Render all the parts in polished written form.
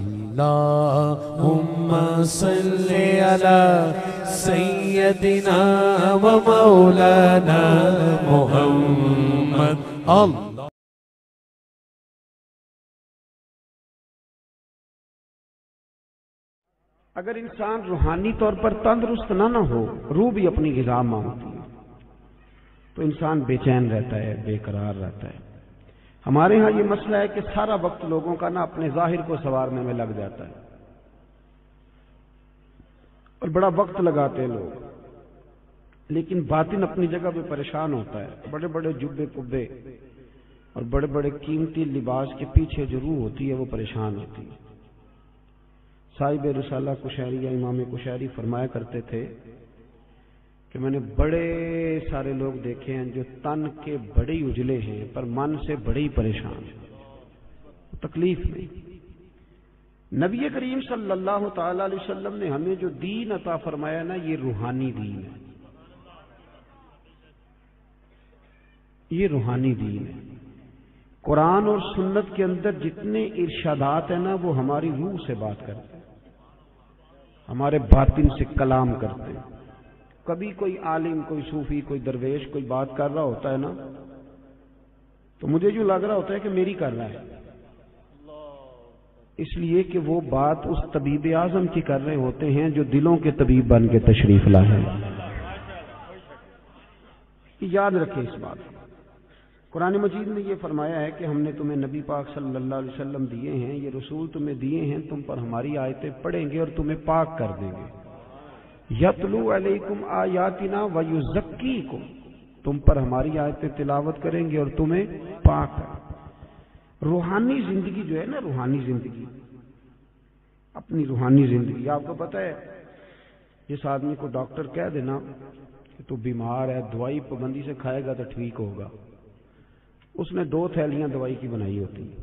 اللہم صلی علی سیدنا و مولانا محمد اللہ. اگر انسان روحانی طور پر تندرست نہ ہو، روح بھی اپنی غذا مانگتی ہے، تو انسان بے چین رہتا ہے، بے قرار رہتا ہے. ہمارے ہاں یہ مسئلہ ہے کہ سارا وقت لوگوں کا نا اپنے ظاہر کو سنوارنے میں لگ جاتا ہے اور بڑا وقت لگاتے ہیں لوگ، لیکن باطن اپنی جگہ پہ پریشان ہوتا ہے. بڑے بڑے جبے کبے اور بڑے بڑے قیمتی لباس کے پیچھے جو روح ہوتی ہے وہ پریشان ہوتی ہے. صاحب رسالہ قشیریہ امام قشیری فرمایا کرتے تھے کہ میں نے بڑے سارے لوگ دیکھے ہیں جو تن کے بڑے اجلے ہیں پر من سے بڑے ہی پریشان ہیں، تکلیف میں. نبی کریم صلی اللہ تعالی علیہ وسلم نے ہمیں جو دین عطا فرمایا نا، یہ روحانی دین ہے، یہ روحانی دین ہے. قرآن اور سنت کے اندر جتنے ارشادات ہیں نا، وہ ہماری روح سے بات کرتے ہیں، ہمارے باطن سے کلام کرتے ہیں. کبھی کوئی عالم، کوئی صوفی، کوئی درویش کوئی بات کر رہا ہوتا ہے نا، تو مجھے جو لگ رہا ہوتا ہے کہ میری کر رہا ہے، اس لیے کہ وہ بات اس طبیب اعظم کی کر رہے ہوتے ہیں جو دلوں کے طبیب بن کے تشریف لائے ہیں. یاد رکھیں اس بات کو. قرآن مجید میں یہ فرمایا ہے کہ ہم نے تمہیں نبی پاک صلی اللہ علیہ وسلم دیے ہیں، یہ رسول تمہیں دیے ہیں، تم پر ہماری آیتیں پڑھیں گے اور تمہیں پاک کر دیں گے. یتلو علیکم آیاتنا ویزکیکم، تم پر ہماری آیتیں تلاوت کریں گے اور تمہیں پاک کریں گے. روحانی زندگی جو ہے نا، روحانی زندگی، اپنی روحانی زندگی. آپ کو پتہ ہے جس آدمی کو ڈاکٹر کہہ دینا کہ تو بیمار ہے، دوائی پابندی سے کھائے گا تو ٹھیک ہوگا، اس نے 2 تھیلیاں دوائی کی بنائی ہوتی ہیں،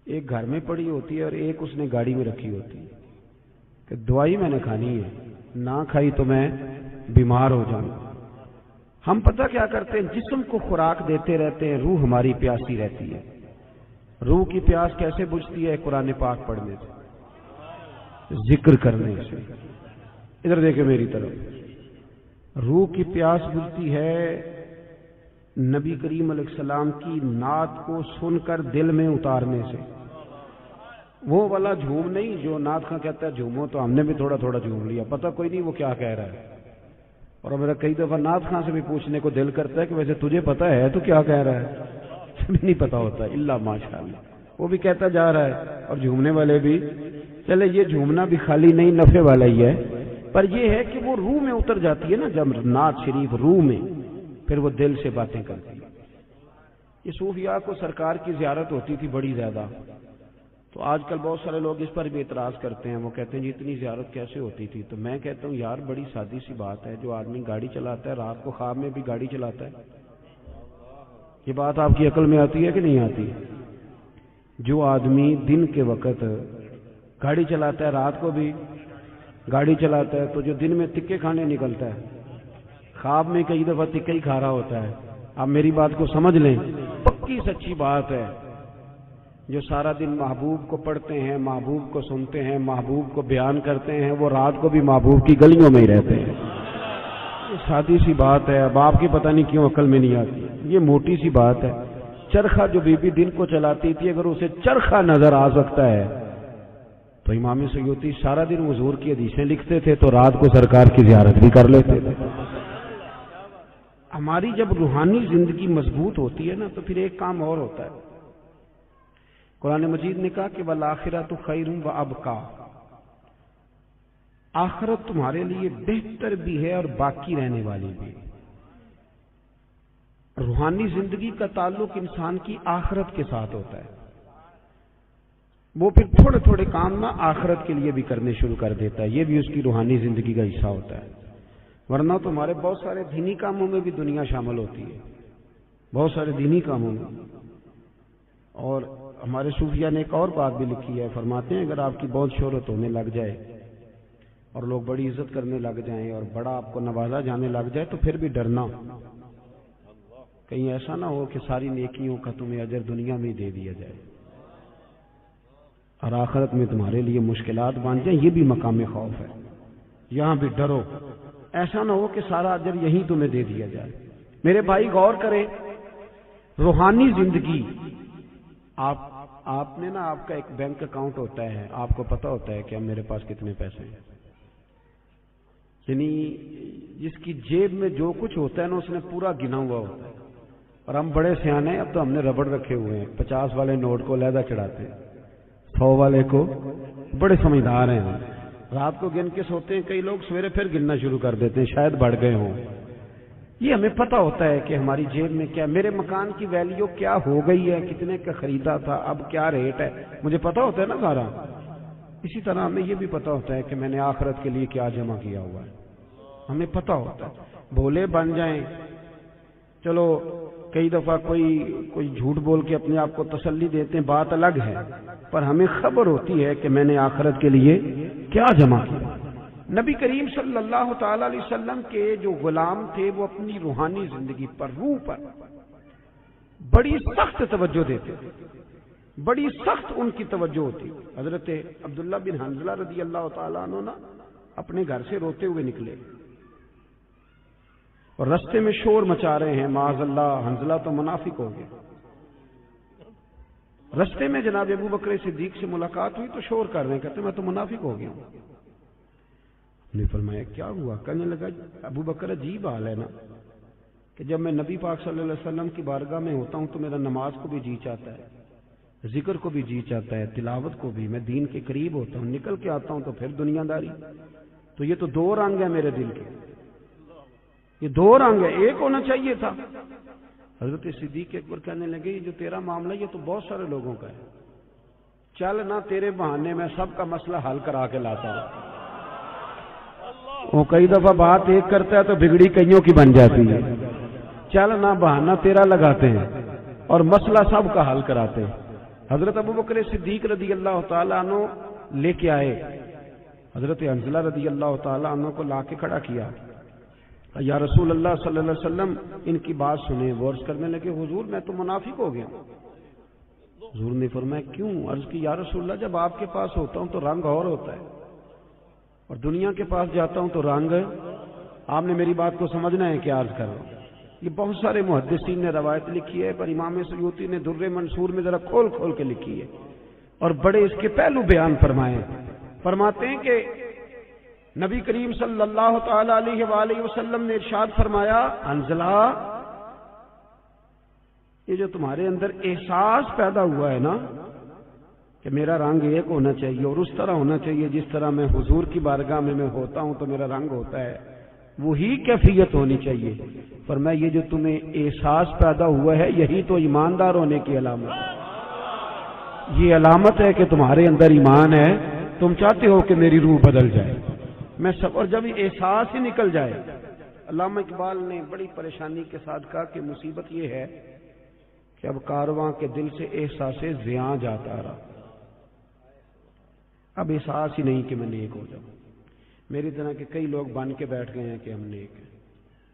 ایک گھر میں پڑی ہوتی ہے اور ایک اس نے گاڑی میں رکھی ہوتی ہے کہ دوائی میں نے کھانی ہے، نہ کھائی تو میں بیمار ہو جاؤں. ہم پتہ کیا کرتے ہیں، جسم کو خوراک دیتے رہتے ہیں، روح ہماری پیاسی رہتی ہے. روح کی پیاس کیسے بجھتی ہے؟ قرآن پاک پڑھنے سے، ذکر کرنے سے. ادھر دیکھیں میری طرف. روح کی پیاس بجھتی ہے نبی کریم علیہ السلام کی نعت کو سن کر دل میں اتارنے سے. وہ والا جھوم نہیں جو نعت خاں کہتا ہے جھومو، تو ہم نے بھی تھوڑا تھوڑا جھوم لیا، پتہ کوئی نہیں وہ کیا کہہ رہا ہے. اور میرا کئی دفعہ نعت خاں سے بھی پوچھنے کو دل کرتا ہے کہ ویسے تجھے پتہ ہے تو کیا کہہ رہا ہے؟ نہیں پتہ ہوتا الا ماشاءاللہ. وہ بھی کہتا جا رہا ہے اور جھومنے والے بھی. چلے یہ جھومنا بھی خالی نہیں، نفع والا ہی ہے، پر یہ ہے کہ وہ روح میں اتر جاتی ہے نا جب نعت شریف روح میں، پھر وہ دل سے باتیں کرتی ہے. یہ صوفیاء کو سرکار کی زیارت ہوتی تھی بڑی زیادہ، تو آج کل بہت سارے لوگ اس پر بھی اعتراض کرتے ہیں. وہ کہتے ہیں جی اتنی زیارت کیسے ہوتی تھی؟ تو میں کہتا ہوں یار بڑی سادی سی بات ہے، جو آدمی گاڑی چلاتا ہے رات کو خواب میں بھی گاڑی چلاتا ہے. یہ بات آپ کی عقل میں آتی ہے کہ نہیں آتی؟ جو آدمی دن کے وقت گاڑی چلاتا ہے رات کو بھی گاڑی چلاتا ہے، تو جو دن میں تکے کھانے نکلتا ہے خواب میں کئی دفعہ تکے ہی کھا رہا ہوتا ہے. آپ میری بات کو سمجھ لیں، پکی سچی بات ہے. جو سارا دن محبوب کو پڑھتے ہیں، محبوب کو سنتے ہیں، محبوب کو بیان کرتے ہیں، وہ رات کو بھی محبوب کی گلیوں میں ہی رہتے ہیں. یہ سادی سی بات ہے، اب آپ کی پتہ نہیں کیوں عقل میں نہیں آتی. یہ موٹی سی بات ہے. چرخہ جو بی بی دن کو چلاتی تھی، اگر اسے چرخہ نظر آ سکتا ہے تو امام سیوطی سارا دن حضور کی حدیثیں لکھتے تھے تو رات کو سرکار کی زیارت بھی کر لیتے تھے. ہماری جب روحانی زندگی مضبوط ہوتی ہے نا تو پھر ایک کام اور ہوتا ہے. قرآن مجید نے کہا کہ والآخرۃ خیر وابقیٰ، آخرت تمہارے لیے بہتر بھی ہے اور باقی رہنے والی بھی. روحانی زندگی کا تعلق انسان کی آخرت کے ساتھ ہوتا ہے. وہ پھر تھوڑے تھوڑے کام نہ آخرت کے لیے بھی کرنے شروع کر دیتا ہے، یہ بھی اس کی روحانی زندگی کا حصہ ہوتا ہے. ورنہ تمہارے بہت سارے دینی کاموں میں بھی دنیا شامل ہوتی ہے، بہت سارے دینی کاموں میں. اور ہمارے صوفیاء نے ایک اور بات بھی لکھی ہے، فرماتے ہیں اگر آپ کی بہت شہرت ہونے لگ جائے اور لوگ بڑی عزت کرنے لگ جائیں اور بڑا آپ کو نوازا جانے لگ جائے تو پھر بھی ڈرنا، کہیں ایسا نہ ہو کہ ساری نیکیوں کا تمہیں اجر دنیا میں ہی دے دیا جائے. اور آخرت میں تمہارے لیے مشکلات بن جائیں، یہ بھی مقام خوف ہے، یہاں بھی ڈرو، ایسا نہ ہو کہ سارا اجر یہیں تمہیں دے دیا جائے۔ میرے بھائی غور کریں، روحانی زندگی، آپ نے نا، آپ کا ایک بینک اکاؤنٹ ہوتا ہے، آپ کو پتا ہوتا ہے کہ اب میرے پاس کتنے پیسے ہیں، یعنی جس کی جیب میں جو کچھ ہوتا ہے نا اس نے پورا گنا ہوا ہوتا ہے۔ اور ہم بڑے سیانے ہیں، اب تو ہم نے ربڑ رکھے ہوئے ہیں، 50 والے نوٹ کو علیحدہ چڑھاتے ہیں، 100 والے کو، بڑے سمجھدار ہیں ہم، رات کو گن کے سوتے ہیں، کئی لوگ سویرے پھر گننا شروع کر دیتے ہیں، شاید بڑھ گئے ہوں۔ یہ ہمیں پتہ ہوتا ہے کہ ہماری جیب میں کیا، میرے مکان کی ویلیو کیا ہو گئی ہے، کتنے کا خریدا تھا، اب کیا ریٹ ہے، مجھے پتہ ہوتا ہے نا سارا۔ اسی طرح ہمیں یہ بھی پتہ ہوتا ہے کہ میں نے آخرت کے لیے کیا جمع کیا ہوا ہے، ہمیں پتہ ہوتا ہے۔ بھولے بن جائیں، چلو کئی دفعہ کوئی جھوٹ بول کے اپنے آپ کو تسلی دیتے ہیں، بات الگ ہے، پر ہمیں خبر ہوتی ہے کہ میں نے آخرت کے لیے کیا جمع کیا۔ نبی کریم صلی اللہ تعالی علیہ وسلم کے جو غلام تھے وہ اپنی روحانی زندگی پر، روح پر بڑی سخت توجہ دیتے تھے، بڑی سخت ان کی توجہ ہوتی۔ حضرت عبداللہ بن حنظلہ رضی اللہ تعالیٰ عنہ نا اپنے گھر سے روتے ہوئے نکلے اور رستے میں شور مچا رہے ہیں، معاذ اللہ، حنظلہ تو منافق ہو گیا۔ رستے میں جناب ابو بکر صدیق سے ملاقات ہوئی تو شور کر رہے ہیں، کہتے میں تو منافق ہو گیا ہوں۔ نے فرمایا کیا ہوا؟ کہنے لگا ابو بکر عجیب حال ہے نا کہ جب میں نبی پاک صلی اللہ علیہ وسلم کی بارگاہ میں ہوتا ہوں تو میرا نماز کو بھی جی چاہتا ہے، ذکر کو بھی جی چاہتا ہے، تلاوت کو بھی، میں دین کے قریب ہوتا ہوں، نکل کے آتا ہوں تو پھر دنیا داری۔ تو یہ تو دو رنگ ہے میرے دل کے، یہ دو رنگ ہے، ایک ہونا چاہیے تھا۔ حضرت صدیق اکبر کہنے لگے یہ جو تیرا معاملہ یہ تو بہت سارے لوگوں کا ہے، چل نہ تیرے بہانے میں سب کا مسئلہ حل کرا کے لاتا ہوں۔ وہ کئی دفعہ بات ایک کرتا ہے تو بگڑی کئیوں کی بن جاتی ہے، چل نہ بہانہ تیرا لگاتے ہیں اور مسئلہ سب کا حل کراتے ہیں۔ حضرت ابو بکر صدیق رضی اللہ تعالیٰ عنہ لے کے آئے، حضرت حنظلہ رضی اللہ تعالیٰ عنہ کو لا کے کھڑا کیا، یا رسول اللہ صلی اللہ علیہ وسلم ان کی بات سنیں۔ وہ عرض کرنے لگے حضور میں تو منافق ہو گیا۔ حضور نے فرمایا کیوں؟ عرض کی یا رسول اللہ جب آپ کے پاس ہوتا ہوں تو رنگ اور ہوتا ہے اور دنیا کے پاس جاتا ہوں تو رنگ، آپ نے میری بات کو سمجھنا ہے کہ عرض کر رہا ہوں۔ یہ بہت سارے محدثین نے روایت لکھی ہے، پر امام سیوطی نے در منصور میں ذرا کھول کھول کے لکھی ہے اور بڑے اس کے پہلو بیان فرمائے۔ فرماتے ہیں کہ نبی کریم صلی اللہ تعالی علیہ وآلہ وسلم نے ارشاد فرمایا حنظلہ یہ جو تمہارے اندر احساس پیدا ہوا ہے نا کہ میرا رنگ ایک ہونا چاہیے اور اس طرح ہونا چاہیے جس طرح میں حضور کی بارگاہ میں ہوتا ہوں تو میرا رنگ ہوتا ہے، وہی کیفیت ہونی چاہیے۔ فرمایا یہ جو تمہیں احساس پیدا ہوا ہے یہی تو ایماندار ہونے کی علامت ہے، یہ علامت ہے کہ تمہارے اندر ایمان ہے، تم چاہتے ہو کہ میری روح بدل جائے، میں سب، اور جب یہ احساس ہی نکل جائے۔ علامہ اقبال نے بڑی پریشانی کے ساتھ کہا کہ مصیبت یہ ہے کہ اب کارواں کے دل سے احساس زیاں جاتا رہا، اب احساس ہی نہیں کہ میں نیک ہو جاؤں۔ میری طرح کے کئی لوگ بن کے بیٹھ گئے ہیں کہ ہم نیک ہیں،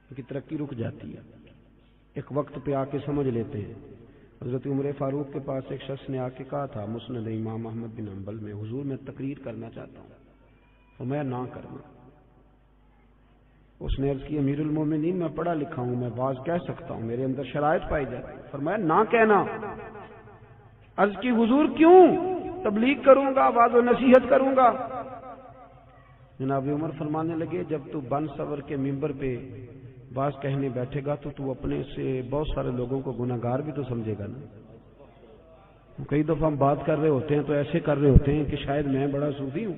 ان کی ترقی رک جاتی ہے، ایک وقت پہ آ کے سمجھ لیتے ہیں۔ حضرت عمر فاروق کے پاس ایک شخص نے آ کے کہا تھا مسند امام احمد بن حنبل میں، حضور میں تقریر کرنا چاہتا ہوں، فرمایا نہ کرنا۔ اس نے عرض کی امیر المومنین میں پڑھا لکھا ہوں، میں بعض کہہ سکتا ہوں، میرے اندر شرائط پائی جاتی۔ فرمایا نہ کہنا۔ عرض کی حضور کیوں؟ تبلیغ کروں گا، واعظ و نصیحت کروں گا۔ جناب عمر فرمانے لگے جب تو بن سور کے ممبر پہ بات کہنے بیٹھے گا تو اپنے سے بہت سارے لوگوں کو گناہگار بھی تو سمجھے گا نا۔ کئی دفعہ ہم بات کر رہے ہوتے ہیں تو ایسے کر رہے ہوتے ہیں کہ شاید میں بڑا صوفی ہوں،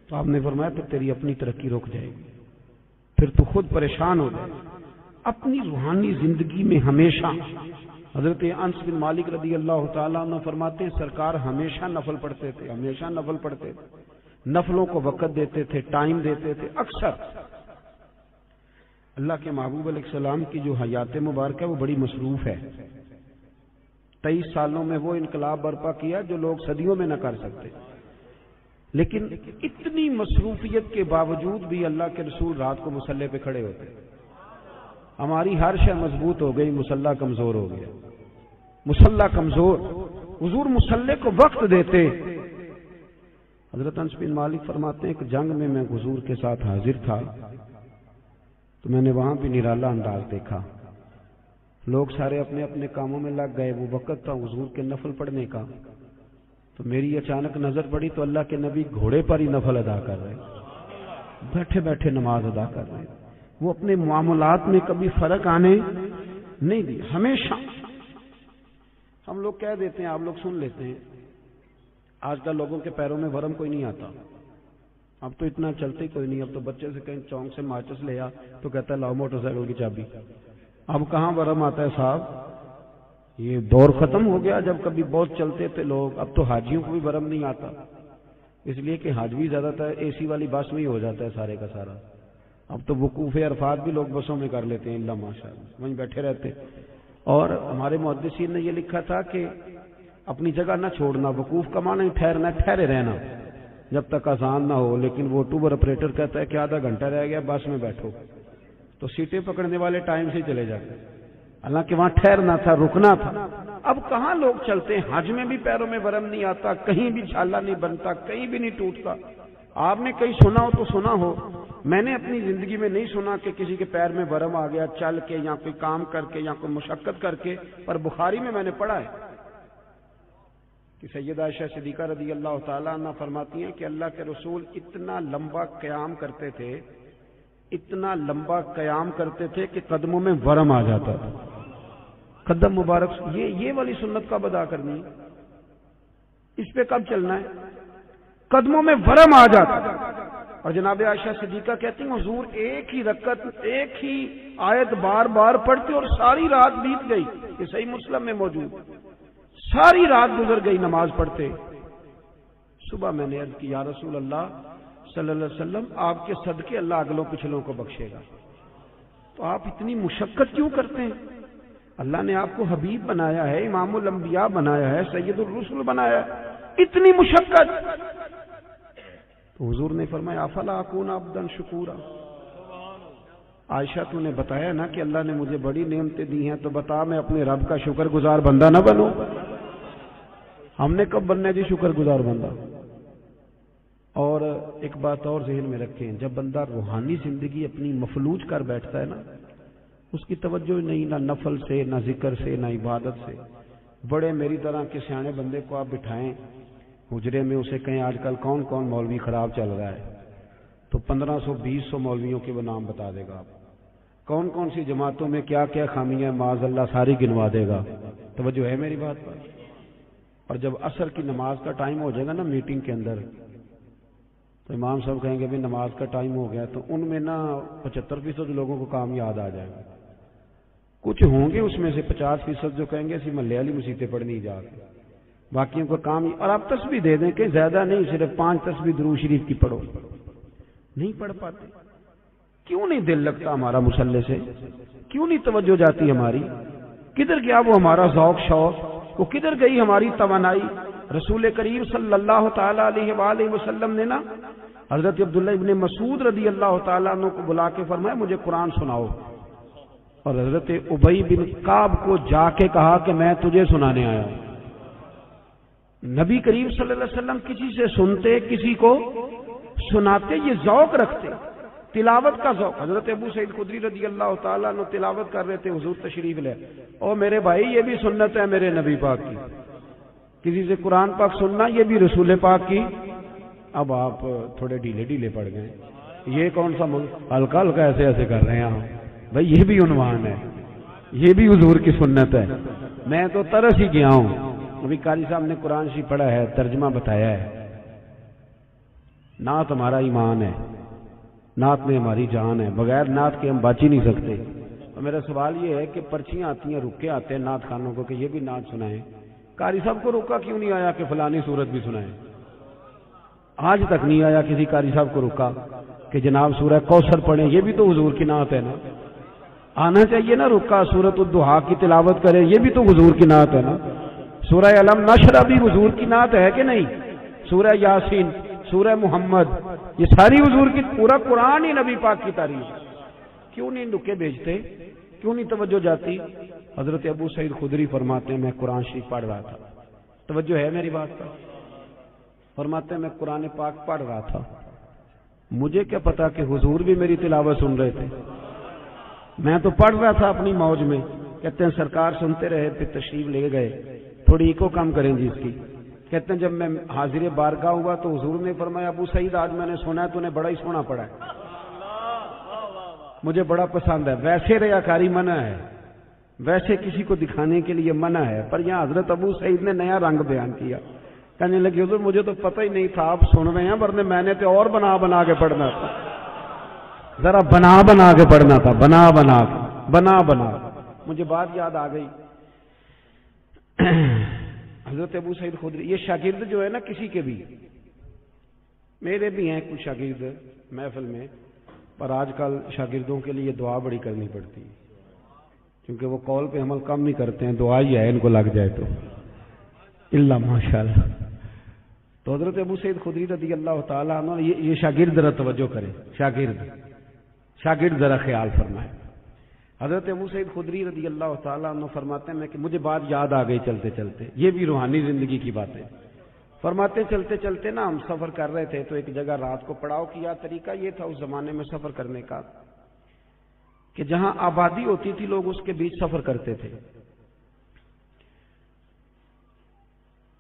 تو آپ نے فرمایا پھر تیری اپنی ترقی رک جائے گی، پھر تو خود پریشان ہو جائے۔ اپنی روحانی زندگی میں ہمیشہ، حضرت انس بن مالک رضی اللہ تعالیٰ عنہ فرماتے ہیں سرکار ہمیشہ نفل پڑھتے تھے، ہمیشہ نفل پڑھتے تھے، نفلوں کو وقت دیتے تھے، ٹائم دیتے تھے۔ اکثر اللہ کے محبوب علیہ السلام کی جو حیات مبارکہ ہے وہ بڑی مصروف ہے، 23 سالوں میں وہ انقلاب برپا کیا جو لوگ صدیوں میں نہ کر سکتے، لیکن اتنی مصروفیت کے باوجود بھی اللہ کے رسول رات کو مصلی پہ کھڑے ہوتے۔ ہماری ہر شے مضبوط ہو گئی، مصلی کمزور ہو گیا، مصلی کمزور۔ حضور مصلی کو وقت دیتے، حضرت انس بن مالک فرماتے ہیں کہ جنگ میں حضور کے ساتھ حاضر تھا تو میں نے وہاں بھی نرالا انداز دیکھا. لوگ سارے اپنے اپنے کاموں میں لگ گئے. وہ وقت تھا حضور کے نفل پڑھنے کا. تو میری اچانک نظر پڑی تو اللہ کے نبی گھوڑے پر ہی نفل ادا کر رہے, بیٹھے بیٹھے نماز ادا کر رہے. وہ اپنے معاملات میں کبھی فرق آنے نہیں دی. ہمیشہ ہم لوگ کہہ دیتے ہیں, آپ لوگ سن لیتے ہیں, آج کل لوگوں کے پیروں میں ورم کوئی نہیں آتا. اب تو اتنا چلتے ہی کوئی نہیں. اب تو بچے سے کہیں چونک سے ماچس لے آ تو کہتا ہے لاؤ موٹر سائیکل کی چابی. اب کہاں ورم آتا ہے صاحب, یہ دور ختم ہو گیا جب کبھی بہت چلتے تھے لوگ. اب تو حاجیوں کو بھی ورم نہیں آتا, اس لیے کہ حاج بھی زیادہ تر اے سی والی بس میں ہی ہو جاتا ہے سارے کا سارا. اب تو وقوف عرفات بھی لوگ بسوں میں کر لیتے ہیں, اللہ ماشاءاللہ وہیں بیٹھے رہتے. اور ہمارے محدثین نے یہ لکھا تھا کہ اپنی جگہ نہ چھوڑنا, وقوف کا معنی ٹھہرنا, ٹھہرے رہنا جب تک اذان نہ ہو. لیکن وہ ٹوبر آپریٹر کہتا ہے کہ آدھا گھنٹہ رہ گیا بس میں بیٹھو, تو سیٹیں پکڑنے والے ٹائم سے چلے جاتے. حالانکہ وہاں ٹھہرنا تھا, رکنا تھا. اب کہاں لوگ چلتے ہیں, حج میں بھی پیروں میں ورم نہیں آتا, کہیں بھی چھالا نہیں بنتا, کہیں بھی نہیں ٹوٹتا. آپ نے کہیں سنا ہو تو سنا ہو, میں نے اپنی زندگی میں نہیں سنا کہ کسی کے پیر میں ورم آ گیا چل کے یا کوئی کام کر کے یا کوئی مشقت کر کے. پر بخاری میں نے پڑھا ہے کہ سیدہ عائشہ صدیقہ رضی اللہ تعالیٰ عنہ فرماتی ہیں کہ اللہ کے رسول اتنا لمبا قیام کرتے تھے, اتنا لمبا قیام کرتے تھے کہ قدموں میں ورم آ جاتا تھا. قدم مبارک, یہ والی سنت کب ادا کرنی ہے, اس پہ کب چلنا ہے؟ قدموں میں ورم آ جاتا. اور جناب عائشہ صدیقہ کہتی ہیں حضور ایک ہی رکعت ایک ہی آیت بار بار پڑھتے اور ساری رات بیت گئی. یہ صحیح مسلم میں موجود, ساری رات گزر گئی نماز پڑھتے. صبح میں نے عرض کی یا رسول اللہ صلی اللہ علیہ وسلم, آپ کے صدقے اللہ اگلوں پچھلوں کو بخشے گا, تو آپ اتنی مشقت کیوں کرتے ہیں؟ اللہ نے آپ کو حبیب بنایا ہے, امام الانبیاء بنایا ہے, سید الرسل بنایا ہے, اتنی مشقت. تو حضور نے فرمایا افلا اکون عبدا شکورا. عائشہ تو نے بتایا نا کہ اللہ نے مجھے بڑی نعمتیں دی ہیں, تو بتا میں اپنے رب کا شکر گزار بندہ نہ بنوں. ہم نے کب بننا ہے جی شکر گزار بندہ؟ اور ایک بات اور ذہن میں رکھیں, جب بندہ روحانی زندگی اپنی مفلوج کر بیٹھتا ہے نا, اس کی توجہ نہیں نہ نفل سے, نہ ذکر سے, نہ عبادت سے. بڑے میری طرح کے سیانے بندے کو آپ بٹھائیں حجرے میں, اسے کہیں آج کل کون کون مولوی خراب چل رہا ہے, تو 1500-2000 مولویوں کے وہ نام بتا دے گا. آپ کون کون سی جماعتوں میں کیا کیا خامیاں معاذ اللہ ساری گنوا دے گا. توجہ ہے میری بات پر؟ اور جب عصر کی نماز کا ٹائم ہو جائے گا نا میٹنگ کے اندر, تو امام صاحب کہیں گے بھی نماز کا ٹائم ہو گیا, تو ان میں نا 75% لوگوں کو کام یاد آ جائے گا. کچھ ہوں گے اس میں سے 50% جو کہیں گے اسی محلے والی مسیتیں پڑھنی جا کے, باقیوں کا کام. اور آپ تسبیح دے دیں کہ زیادہ نہیں, صرف 5 تسبیح درود شریف کی پڑھو. نہیں پڑھ پاتے. کیوں نہیں دل لگتا ہمارا مصلی سے؟ کیوں نہیں توجہ جاتی ہماری؟ کدھر گیا وہ ہمارا ذوق شوق؟ وہ کدھر گئی ہماری توانائی؟ رسول کریم صلی اللہ تعالی علیہ وآلہ وسلم نے نا حضرت عبداللہ ابن مسعود رضی اللہ تعالیٰ عنہ کو بلا کے فرمایا مجھے قرآن سناؤ, اور حضرت ابی بن کعب کو جا کے کہا کہ میں تجھے سنانے آیا ہوں. نبی کریم صلی اللہ علیہ وسلم کسی سے سنتے, کسی کو سناتے, یہ ذوق رکھتے, تلاوت کا ذوق. حضرت ابو سعید خدری رضی اللہ تعالیٰ عنہ تلاوت کر رہے تھے, حضور تشریف لے, اور میرے بھائی یہ بھی سنت ہے میرے نبی پاک کی, کسی سے قرآن پاک سننا یہ بھی رسول پاک کی. اب آپ تھوڑے ڈھیلے پڑ گئے, یہ کون سا ہلکا ہلکا ایسے ایسے کر رہے ہیں بھائی, یہ بھی عنوان ہے, یہ بھی حضور کی سنت ہے. میں تو ترس ہی گیا ہوں. ابھی قاری صاحب نے قرآن شریف پڑھا ہے, ترجمہ بتایا ہے. نعت ہمارا ایمان ہے, نعت میں ہماری جان ہے, بغیر نعت کے ہم بچ ہی نہیں سکتے. اور میرا سوال یہ ہے کہ پرچیاں آتی ہیں, رکے آتے ہیں نعت خانوں کو کہ یہ بھی نعت سنائیں. قاری صاحب کو روکا کیوں نہیں آیا کہ فلانی صورت بھی سنائیں؟ آج تک نہیں آیا کسی قاری صاحب کو روکا کہ جناب سورہ کوثر پڑھیں, یہ بھی تو حضور کی نعت ہے نا. آنا چاہیے نا رکا, سورۃ الضحیٰ کی تلاوت کریں, یہ بھی تو حضور کی نعت ہے نا. سورہ علم نشر بھی حضور کی نعت ہے کہ نہیں؟ سورہ یاسین, سورہ محمد, یہ ساری حضور کی, پورا قرآن ہی نبی پاک کی تعریف. کیوں نہیں نکے بھیجتے, کیوں نہیں توجہ جاتی؟ حضرت ابو سعید خدری فرماتے ہیں میں قرآن شریف پڑھ رہا تھا, توجہ ہے میری بات پر؟ فرماتے ہیں میں قرآن پاک پڑھ رہا تھا، مجھے کیا پتا کہ حضور بھی میری تلاوت سن رہے تھے، میں تو پڑھ رہا تھا اپنی موج میں۔ کہتے ہیں سرکار سنتے رہے، پھر تشریف لے گئے، تھوڑی ایکو کم کریں جی اس کی۔ کہتے ہیں جب میں حاضر بارگاہ ہوا تو حضور نے فرمایا ابو سعید آج میں نے سنا ہے تو نے بڑا ہی سونا پڑا ہے، مجھے بڑا پسند ہے۔ ویسے ریاکاری منع ہے، ویسے کسی کو دکھانے کے لیے منع ہے، پر یہاں حضرت ابو سعید نے نیا رنگ بیان کیا۔ کہنے لگے حضور مجھے تو پتہ ہی نہیں تھا آپ سن رہے ہیں، ورنہ میں نے تو اور بنا بنا کے پڑھنا تھا، ذرا بنا بنا کے پڑھنا تھا، بنا بنا کے، بنا بنا۔ مجھے بات یاد آ گئی، حضرت ابو سعید خدری، یہ شاگرد جو ہے نا کسی کے بھی، میرے بھی ہیں کچھ شاگرد محفل میں، پر آج کل شاگردوں کے لیے دعا بڑی کرنی پڑتی ہے، کیونکہ وہ قول پہ عمل کم نہیں کرتے ہیں، دعا ہی ہے ان کو لگ جائے تو اللہ ماشاءاللہ۔ تو حضرت ابو سعید خدری رضی اللہ تعالیٰ عنہ، یہ شاگرد ذرا توجہ کریں، شاگرد ذرا خیال فرمائے۔ حضرت ابو سعید خدری رضی اللہ تعالیٰ عنہ فرماتے ہیں کہ مجھے بات یاد آ گئی چلتے چلتے، یہ بھی روحانی زندگی کی باتیں۔ فرماتے چلتے چلتے نا ہم سفر کر رہے تھے تو ایک جگہ رات کو پڑاؤ کیا۔ طریقہ یہ تھا اس زمانے میں سفر کرنے کا کہ جہاں آبادی ہوتی تھی لوگ اس کے بیچ سفر کرتے تھے،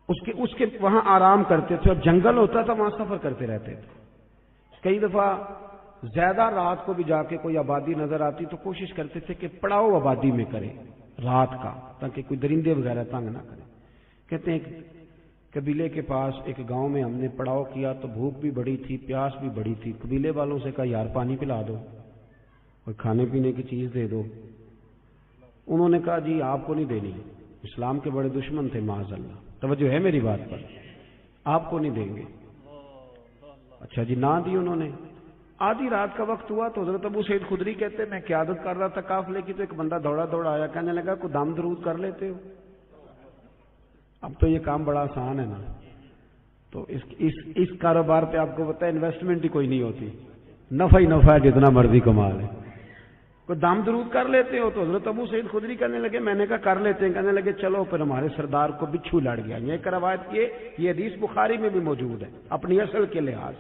اس کے وہاں آرام کرتے تھے، اور جنگل ہوتا تھا وہاں سفر کرتے رہتے تھے۔ کئی دفعہ زیادہ رات کو بھی جا کے کوئی آبادی نظر آتی تو کوشش کرتے تھے کہ پڑاؤ آبادی میں کریں رات کا، تاکہ کوئی درندے وغیرہ تنگ نہ کریں۔ کہتے ہیں قبیلے کے پاس ایک گاؤں میں ہم نے پڑاؤ کیا تو بھوک بھی بڑی تھی، پیاس بھی بڑی تھی۔ قبیلے والوں سے کہا یار پانی پلا دو، کوئی کھانے پینے کی چیز دے دو۔ انہوں نے کہا جی آپ کو نہیں دینی، اسلام کے بڑے دشمن تھے معاذ اللہ، توجہ ہے میری بات پر، آپ کو نہیں دیں گے۔ اچھا جی نہ دی انہوں نے۔ آدھی رات کا وقت ہوا تو حضرت ابو سعید خدری کہتے میں قیادت کر رہا تھا قافلے کی، تو ایک بندہ دوڑا دوڑا آیا، کہنے لگا کوئی دم درود کر لیتے ہو؟ اب تو یہ کام بڑا آسان ہے نا، تو اس کاروبار پہ آپ کو پتہ ہے انویسٹمنٹ ہی کوئی نہیں ہوتی، نفع ہی نفع ہے، جتنا مرضی کما لے۔ کوئی دم درود کر لیتے ہو؟ تو حضرت ابو سعید خدری کہنے لگے میں نے کہا کر لیتے ہیں۔ کہنے لگے چلو، پھر ہمارے سردار کو بچھو لڑ گیا۔ یہ روایت یہ حدیث بخاری میں بھی موجود ہے اپنی اصل کے لحاظ،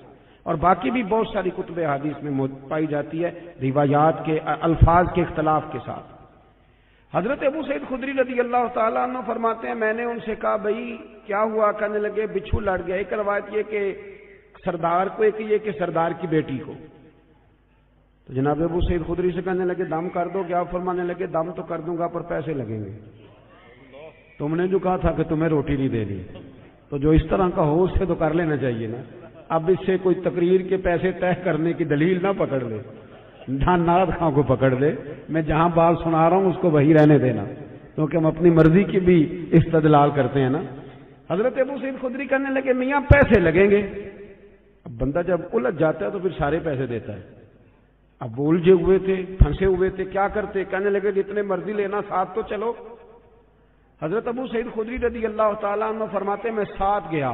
اور باقی بھی بہت ساری کتب حدیث میں پائی جاتی ہے، روایات کے الفاظ کے اختلاف کے ساتھ۔ حضرت ابو سعید خدری رضی اللہ تعالیٰ عنہ فرماتے ہیں میں نے ان سے کہا بھائی کیا ہوا؟ کہنے لگے بچھو لڑ گیا۔ ایک روایت یہ کہ سردار کو، ایک یہ کہ سردار کی بیٹی کو۔ تو جناب ابو سعید خدری سے کہنے لگے دم کر دو کیا؟ فرمانے لگے دم تو کر دوں گا پر پیسے لگیں گے، تم نے جو کہا تھا کہ تمہیں روٹی نہیں دینی، تو جو اس طرح کا ہو اس سے تو کر لینا چاہیے نا۔ اب اس سے کوئی تقریر کے پیسے طے کرنے کی دلیل نہ پکڑ لے، نہ ناد خاں کو پکڑ لے، میں جہاں بات سنا رہا ہوں اس کو وہی رہنے دینا، کیونکہ ہم اپنی مرضی کی بھی استدلال کرتے ہیں نا۔ حضرت ابو سعید خدری کہنے لگے میاں پیسے لگیں گے۔ اب بندہ جب الجھ جاتا ہے تو پھر سارے پیسے دیتا ہے۔ اب وہ الجھے ہوئے تھے، پھنسے ہوئے تھے، کیا کرتے؟ کہنے لگے جتنے مرضی لینا، ساتھ تو چلو۔ حضرت ابو سعید خدری رضی اللہ تعالیٰ عنہ فرماتے میں ساتھ گیا،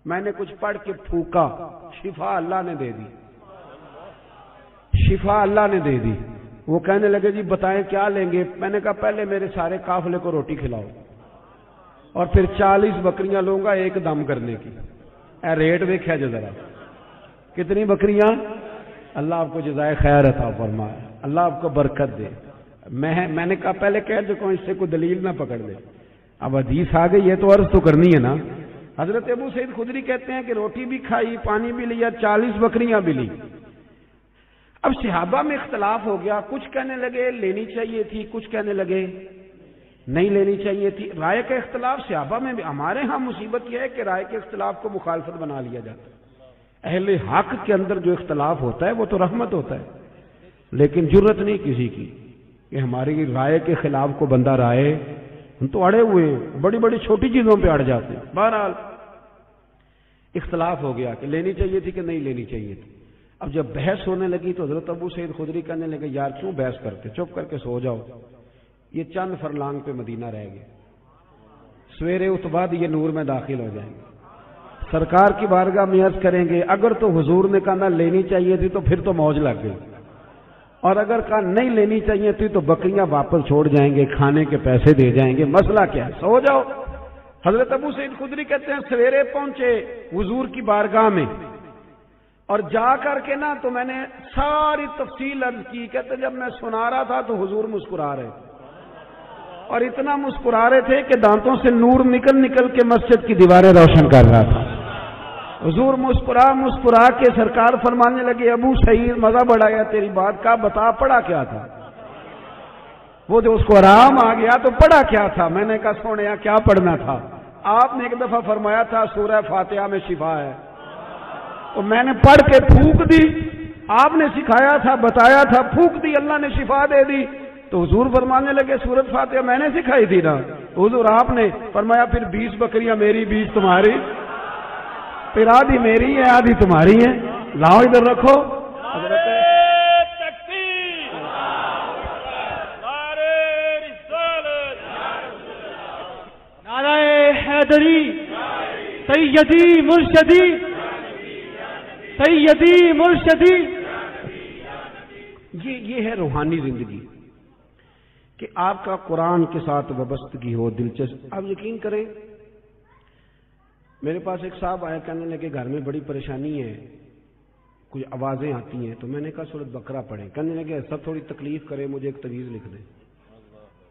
میں نے کچھ پڑھ کے پھونکا، شفا اللہ نے دے دی، شفا اللہ نے دے دی۔ وہ کہنے لگے جی بتائیں کیا لیں گے؟ میں نے کہا پہلے میرے سارے قافلے کو روٹی کھلاؤ، اور پھر 40 بکریاں لوں گا ایک دم کرنے کی۔ اے ریٹ دیکھا جو ذرا، کتنی بکریاں؟ اللہ آپ کو جزائے خیر عطا فرمائے، اللہ آپ کو برکت دے۔ میں نے کہا پہلے کہہ چکا ہوں اس سے کوئی دلیل نہ پکڑ لے، اب حدیث آ گئی ہے تو عرض تو کرنی ہے نا۔ حضرت ابو سعید خدری کہتے ہیں کہ روٹی بھی کھائی، پانی بھی لیا، 40 بکریاں بھی لی۔ اب صحابہ میں اختلاف ہو گیا، کچھ کہنے لگے لینی چاہیے تھی، کچھ کہنے لگے نہیں لینی چاہیے تھی۔ رائے کا اختلاف صحابہ میں بھی۔ ہمارے ہاں مصیبت یہ ہے کہ رائے کے اختلاف کو مخالفت بنا لیا جاتا ہے۔ اہل حق کے اندر جو اختلاف ہوتا ہے وہ تو رحمت ہوتا ہے، لیکن جرت نہیں کسی کی کہ ہماری رائے کے خلاف کو بندہ رائے، ہم تو اڑے ہوئے ہیں، بڑی بڑی چھوٹی چیزوں پہ اڑ جاتے ہیں۔ بہرحال اختلاف ہو گیا کہ لینی چاہیے تھی کہ نہیں لینی چاہیے تھی۔ اب جب بحث ہونے لگی تو حضرت ابو سعید خدری کہنے لگے یار کیوں بحث کرتے، چپ کر کے سو جاؤ، یہ چند فرلانگ پہ مدینہ رہ گئے، سویرے اتباد یہ نور میں داخل ہو جائیں گے، سرکار کی بارگاہ میں عرض کریں گے اگر تو حضور نے کہا نہ لینی چاہیے تھی تو پھر تو موج لگ گئی، اور اگر کہا نہیں لینی چاہیے تھی تو بکریاں واپس چھوڑ جائیں گے، کھانے کے پیسے دے جائیں گے، مسئلہ کیا ہے؟ سو جاؤ۔ حضرت ابو سعید خدری کہتے ہیں سویرے پہنچے حضور کی بارگاہ میں اور جا کر کے نا تو میں نے ساری تفصیل عرض کی. کہتے جب میں سنا رہا تھا تو حضور مسکرا رہے تھے اور اتنا مسکرا رہے تھے کہ دانتوں سے نور نکل نکل کے مسجد کی دیواریں روشن کر رہا تھا. حضور مسکرا کے سرکار فرمانے لگے ابو سعید مزہ بڑا گیا تیری بات کا, بتا پڑھا کیا تھا. وہ جو اس کو آرام آ گیا تو پڑھا کیا تھا. میں نے کہا سونے کیا پڑھنا تھا. آپ نے ایک دفعہ فرمایا تھا سورہ فاتحہ میں شفا ہے, تو میں نے پڑھ کے پھونک دی. آپ نے سکھایا تھا, بتایا تھا, پھونک دی, اللہ نے شفا دے دی. تو حضور فرمانے لگے سورۃ فاتحہ میں نے سکھائی تھی نا. حضور آپ نے فرمایا پھر 20 بکریاں میری 20 تمہاری, پھر آدھی میری ہے آدھی تمہاری ہے, لاؤ ادھر رکھو. نعرہ حیدری سیدی مرشدی سیدی مرشدی. یہ ہے روحانی زندگی کہ آپ کا قرآن کے ساتھ وابستگی ہو, دلچسپ. آپ یقین کریں میرے پاس ایک صاحب آئے, کہنے لگے گھر میں بڑی پریشانی ہے, کچھ آوازیں آتی ہیں. تو میں نے کہا سورۃ بقرہ پڑھیں. کہنے لگے سب تھوڑی تکلیف کرے, مجھے ایک تعویذ لکھ دیں.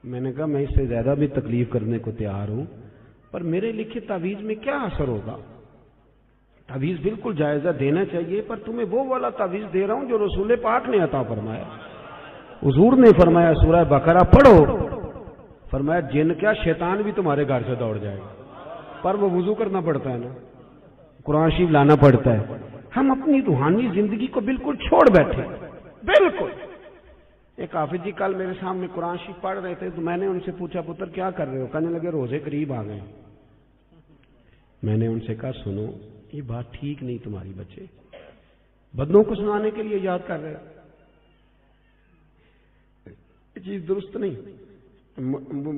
میں نے کہا میں اس سے زیادہ بھی تکلیف کرنے کو تیار ہوں, پر میرے لکھے تعویذ میں کیا اثر ہوگا. تعویذ بالکل جائزہ دینا چاہیے, پر تمہیں وہ والا تعویذ دے رہا ہوں جو رسول پاک نے عطا فرمایا. حضور نے فرمایا سورہ بقرہ پڑھو, فرمایا جن کیا شیطان بھی تمہارے گھر سے دوڑ جائے گا. پر وہ وضو کرنا پڑتا ہے نا, قرآن شریف لانا پڑتا ہے. ہم اپنی روحانی زندگی کو بالکل چھوڑ بیٹھے, بالکل. ایک حافظ جی کل میرے سامنے قرآن شریف پڑھ رہے تھے, تو میں نے ان سے پوچھا پتر کیا کر رہے ہو. کہنے لگے روزے قریب آ گئے. میں نے ان سے کہا سنو یہ بات ٹھیک نہیں تمہاری, بچے بدنوں کو سنانے کے لیے یاد کر رہے ہو, یہ چیز درست نہیں.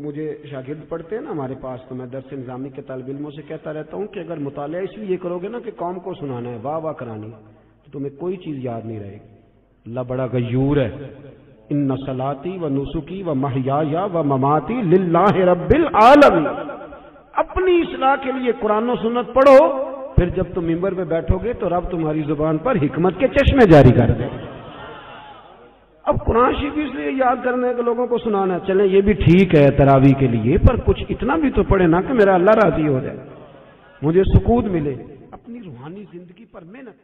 مجھے شاگرد پڑھتے ہیں نا ہمارے پاس, تو میں درس نظامی کے طالب علموں سے کہتا رہتا ہوں کہ اگر مطالعہ اس لیے کرو گے نا کہ قوم کو سنانا ہے, واہ واہ کرانی, تو تمہیں کوئی چیز یاد نہیں رہے گی. اللہ بڑا غیور ہے. ان صلاتی و نسکی و محیای و مماتی للہ رب العالمین. اپنی اصلاح کے لیے قرآن و سنت پڑھو, پھر جب تم ممبر پہ بیٹھو گے تو رب تمہاری زبان پر حکمت کے چشمے جاری کر دے. اب قرآن شریف اس لیے یاد کرنے کے لوگوں کو سنانا, چلیں یہ بھی ٹھیک ہے تراویح کے لیے, پر کچھ اتنا بھی تو پڑھے نا کہ میرا اللہ راضی ہو جائے, مجھے سکون ملے. اپنی روحانی زندگی پر محنت